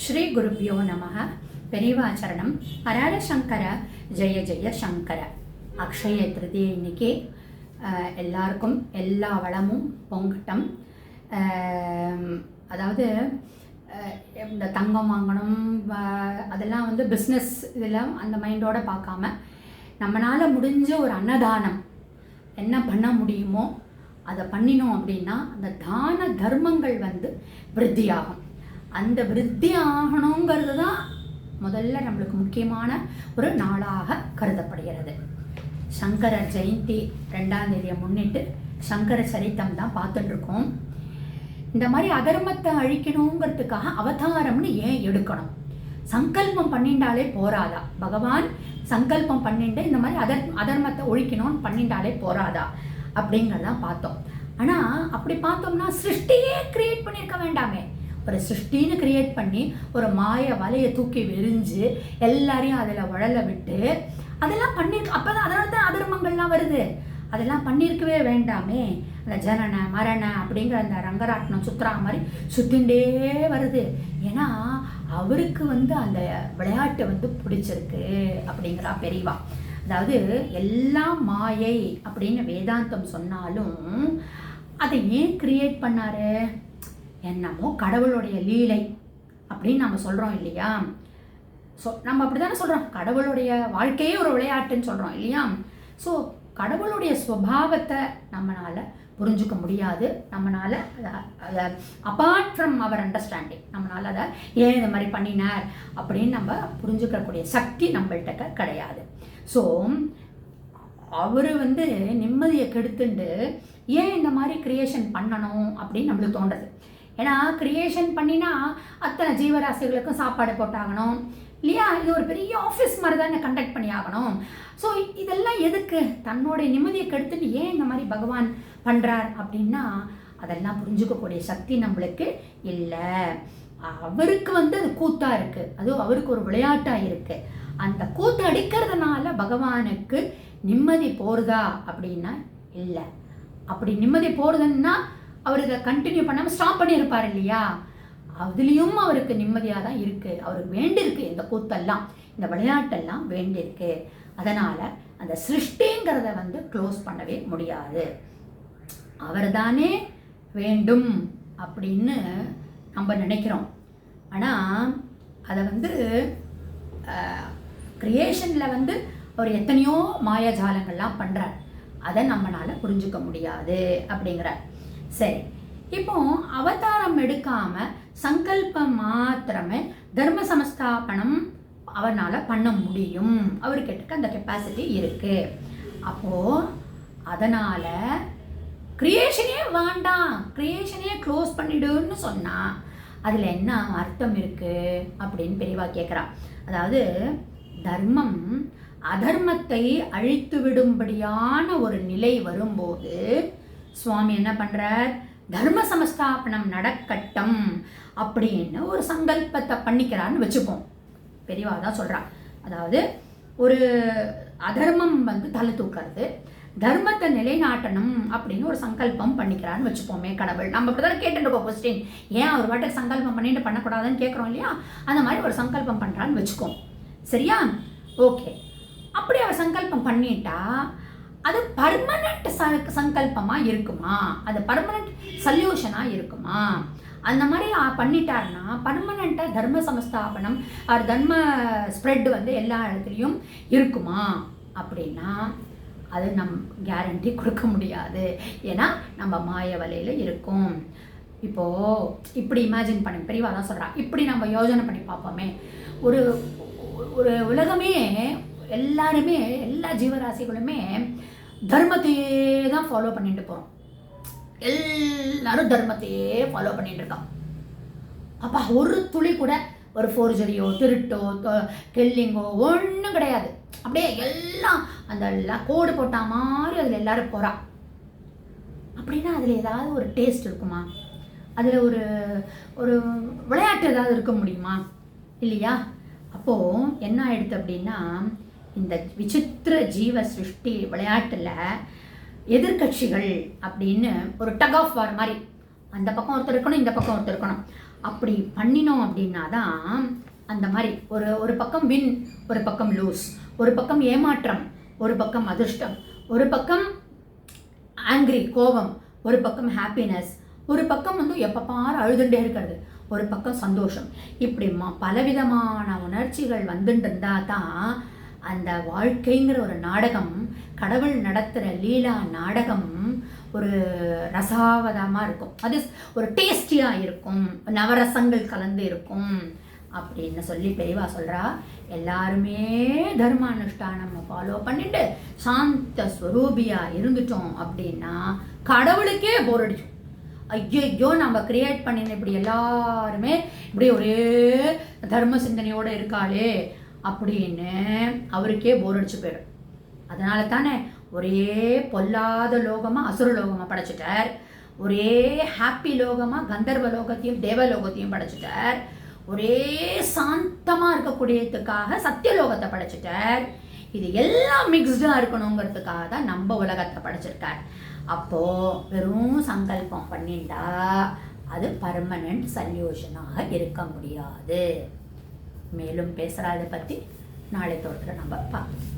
ஸ்ரீ குருப்பியோ நமக. பெரியவாச்சரணம். ஹரஹர சங்கர, ஜெய ஜெய சங்கர. அக்ஷய திருதியை இன்னைக்கு எல்லாருக்கும் எல்லா வளமும் பொங்கட்டும். அதாவது இந்த தங்கம் வாங்கணும் அதெல்லாம் பிஸ்னஸ் இதெல்லாம் அந்த மைண்டோடு பார்க்காம நம்மளால் முடிஞ்ச ஒரு அன்னதானம் என்ன பண்ண முடியுமோ அதை பண்ணினோம் அப்படின்னா அந்த தான தர்மங்கள் விருத்தியாகும். அந்த விருத்தி ஆகணுங்கிறது தான் முதல்ல நம்மளுக்கு முக்கியமான ஒரு நாளாக கருதப்படுகிறது. சங்கரர் ஜெயந்தி 2ஆம் தேதியை முன்னிட்டு சங்கர சரித்தம் தான் பார்த்துட்டுருக்கோம். இந்த மாதிரி அதர்மத்தை அழிக்கணுங்கிறதுக்காக அவதாரம்னு ஏன் எடுக்கணும்? சங்கல்பம் பண்ணிண்டாலே போராதா? பகவான் சங்கல்பம் பண்ணிட்டு இந்த மாதிரி அதர்மத்தை ஒழிக்கணும்னு பண்ணிண்டாலே போராதா அப்படிங்கிறதான் பார்த்தோம். ஆனால் அப்படி பார்த்தோம்னா சிருஷ்டியே கிரியேட் பண்ணியிருக்க வேண்டாமே. ஒரு சிருஷ்டின்னு கிரியேட் பண்ணி ஒரு மாய வலையை தூக்கி வெறிஞ்சு எல்லாரையும் அதில் உழல விட்டு அதெல்லாம் பண்ணியிருக்க. அப்போ தான் அதனால தான் அதர்மங்கள்லாம் வருது. அதெல்லாம் பண்ணியிருக்கவே வேண்டாமே. அந்த ஜனன மரண அப்படிங்கிற அந்த ரங்கராட்னம் சுற்றுறா மாதிரி சுத்திண்டே வருது. ஏன்னா அவருக்கு அந்த விளையாட்டு பிடிச்சிருக்கு அப்படிங்கிறா பெரியவா. அதாவது எல்லாம் மாயை அப்படின்னு வேதாந்தம் சொன்னாலும் அதை ஏன் கிரியேட் பண்ணாரு? என்னமோ கடவுளுடைய லீலை அப்படின்னு நம்ம சொல்கிறோம் இல்லையா? நம்ம அப்படி தானே சொல்கிறோம். கடவுளுடைய வாழ்க்கையே ஒரு விளையாட்டுன்னு சொல்கிறோம் இல்லையா? ஸோ கடவுளுடைய ஸ்வபாவத்தை நம்மளால் புரிஞ்சுக்க முடியாது. நம்மளால் அதை அப்பார்ட் ஃப்ரம் அவர் அண்டர்ஸ்டாண்டிங் நம்மளால் அதை ஏன் இந்த மாதிரி பண்ணினார் அப்படின்னு நம்ம புரிஞ்சுக்கக்கூடிய சக்தி நம்மள்கிட்ட கிடையாது. ஸோ அவர் நிம்மதியை கெடுத்துண்டு ஏன் இந்த மாதிரி கிரியேஷன் பண்ணணும் அப்படின்னு நம்மளுக்கு தோன்றது. ஏன்னா கிரியேஷன் பண்ணினா அத்தனை ஜீவராசிகளுக்கும் சாப்பாடு போட்டாகணும் இல்லையா? இது ஒரு பெரிய ஆஃபீஸ் மாதிரி தானே கண்டக்ட் பண்ணி ஆகணும். ஸோ இதெல்லாம் எதுக்கு? தன்னுடைய நிம்மதியை கெடுத்துட்டு ஏன் இந்த மாதிரி பகவான் பண்ணுறார் அப்படின்னா அதெல்லாம் புரிஞ்சுக்கக்கூடிய சக்தி நம்மளுக்கு இல்லை. அவருக்கு அது கூத்தாக இருக்குது. அதுவும் அவருக்கு ஒரு விளையாட்டாக இருக்குது. அந்த கூத்து அடிக்கிறதுனால பகவானுக்கு நிம்மதி போகிறதா அப்படின்னா இல்லை. அப்படி நிம்மதி போகிறதுன்னா அவர் இதை கண்டினியூ பண்ணாமல் ஸ்டாப் பண்ணியிருப்பார் இல்லையா? அதுலேயும் அவருக்கு நிம்மதியாக தான் இருக்குது. அவருக்கு வேண்டியிருக்கு இந்த கூத்தெல்லாம், இந்த விளையாட்டெல்லாம் வேண்டியிருக்கு. அதனால் அந்த சிருஷ்டிங்கிறத க்ளோஸ் பண்ணவே முடியாது. அவர் தானே வேண்டும் அப்படின்னு நம்ம நினைக்கிறோம். ஆனால் அதை கிரியேஷனில் அவர் எத்தனையோ மாயாஜாலங்கள்லாம் பண்ணுறார். அதை நம்மளால் புரிஞ்சுக்க முடியாது அப்படிங்கிறார். சரி, இப்போ அவதாரம் எடுக்காம சங்கல்பம் மாத்திரமே தர்ம சமஸ்தாபனம் அவனால் பண்ண முடியும். அவர்கிட்ட அந்த கெப்பாசிட்டி இருக்கு. அப்போ அதனால கிரியேஷனே வேண்டாம், கிரியேஷனே க்ளோஸ் பண்ணிடுன்னு சொன்னா அதில் என்ன அர்த்தம் இருக்கு அப்படின்னு பெரியவா கேட்குறா. அதாவது தர்மம் அதர்மத்தை அழித்து விடும்படியான ஒரு நிலை வரும்போது சுவாமி என்ன பண்றார்? தர்ம சமஸ்தாபனம் நடக்கட்டும் அப்படின்னு ஒரு சங்கல்பத்தை பண்ணிக்கிறான்னு வச்சுப்போம். பெரியவா தான் சொல்றா. அதாவது ஒரு அதர்மம் தலை தூக்கிறது, தர்மத்தை நிலைநாட்டணும் அப்படின்னு ஒரு சங்கல்பம் பண்ணிக்கிறான்னு வச்சுப்போமே கடவுள். நம்ம இப்படிதான் கேட்டுருக்கோம் கொஸ்டின். ஏன் அவர் வாட்டுக்கு சங்கல்பம் பண்ணிட்டு பண்ணக்கூடாதுன்னு கேட்குறோம் இல்லையா? அந்த மாதிரி ஒரு சங்கல்பம் பண்றான்னு வச்சுக்கோம். சரியா? ஓகே. அப்படி அவர் சங்கல்பம் பண்ணிட்டா அது பர்மனண்ட் சங்கல்பமாக இருக்குமா? அது பர்மனண்ட் சொல்யூஷனாக இருக்குமா? அந்த மாதிரி பண்ணிட்டாருன்னா பர்மனண்ட்டாக தர்ம சமஸ்தாபனம் அவர் தர்ம ஸ்ப்ரெட் எல்லா இடத்துலையும் இருக்குமா அப்படின்னா அது கேரண்டி கொடுக்க முடியாது. ஏன்னா நம்ம மாய வலையில் இருக்கும். இப்போது இப்படி இமேஜின் பண்ணி பெரியவா தான் சொல்கிறா. இப்படி நம்ம யோஜனை பண்ணி பார்ப்போமே. ஒரு ஒரு உலகமே எல்லாருமே எல்லா ஜீவராசிகளுமே தர்மத்தையே தான் ஃபாலோ பண்ணிட்டு போகிறோம். எல்லாரும் தர்மத்தையே ஃபாலோ பண்ணிட்டு இருக்கோம். அப்பா ஒரு துளி கூட ஒரு ஃபோர்ஜரியோ திருட்டோ கெல்லிங்கோ ஒன்றும் கிடையாது. அப்படியே எல்லாம் அந்த கோடு போட்ட மாதிரி அதில் எல்லாரும் போகிறா. அப்படின்னா அதில் ஏதாவது ஒரு டேஸ்ட் இருக்குமா? அதில் ஒரு ஒரு விளையாட்டு ஏதாவது இருக்க முடியுமா? இல்லையா? அப்போது என்ன ஆயிடுது அப்படின்னா இந்த விசித்திர ஜீவ சிருஷ்டி விளையாட்டில் எதிர்கட்சிகள் அப்படின்னு ஒரு டக் ஆஃப் வார் மாதிரி அந்த பக்கம் ஒருத்தர் இருக்கணும், இந்த பக்கம் ஒருத்தர் இருக்கணும். அப்படி பண்ணினோம் அப்படின்னா தான் அந்த மாதிரி ஒரு பக்கம் வின், ஒரு பக்கம் லூஸ், ஒரு பக்கம் ஏமாற்றம், ஒரு பக்கம் அதிர்ஷ்டம், ஒரு பக்கம் ஆங்க்ரி கோபம், ஒரு பக்கம் ஹாப்பினஸ், ஒரு பக்கம் வந்து எப்போ பாரு அழுதுண்டே இருக்கிறது, ஒரு பக்கம் சந்தோஷம். இப்படி பலவிதமான உணர்ச்சிகள் வந்துட்டு இருந்தால் தான் அந்த வாழ்க்கைங்கிற ஒரு நாடகம், கடவுள் நடத்துகிற லீலா நாடகம் ஒரு ரசாவதமாக இருக்கும், அது ஒரு டேஸ்டியாக இருக்கும், நவரசங்கள் கலந்து இருக்கும் அப்படின்னு சொல்லி பெரியவா சொல்கிறா. எல்லாருமே தர்ம அனுஷ்டானம் ஃபாலோ பண்ணிட்டு சாந்த ஸ்வரூபியாக இருந்துட்டோம் அப்படின்னா கடவுளுக்கே போர் அடிக்கும். ஐயோ நம்ம கிரியேட் பண்ணின இப்படி எல்லாருமே இப்படி ஒரே தர்ம சிந்தனையோடு இருக்காளே அப்படின்னு அவருக்கே போர் அடிச்சு போயிடும். அதனால தானே ஒரே பொல்லாத லோகமாக அசுர லோகமாக படைச்சிட்டார், ஒரே ஹாப்பி லோகமாக கந்தர்வ லோகத்தையும் தேவலோகத்தையும் படைச்சிட்டார், ஒரே சாந்தமாக இருக்கக்கூடியதுக்காக சத்தியலோகத்தை படைச்சிட்டார். இது எல்லாம் மிக்ஸ்டாக இருக்கணுங்கிறதுக்காக தான் நம்ம உலகத்தை படைச்சிருக்கார். அப்போது வெறும் சங்கல்பம் பண்ணிட்டா அது பர்மனண்ட் சொல்யூஷனாக இருக்க முடியாது. மேலும் பேசுகிறத பற்றி நாளை தொடர்ந்து நம்ம பார்க்கலாம்.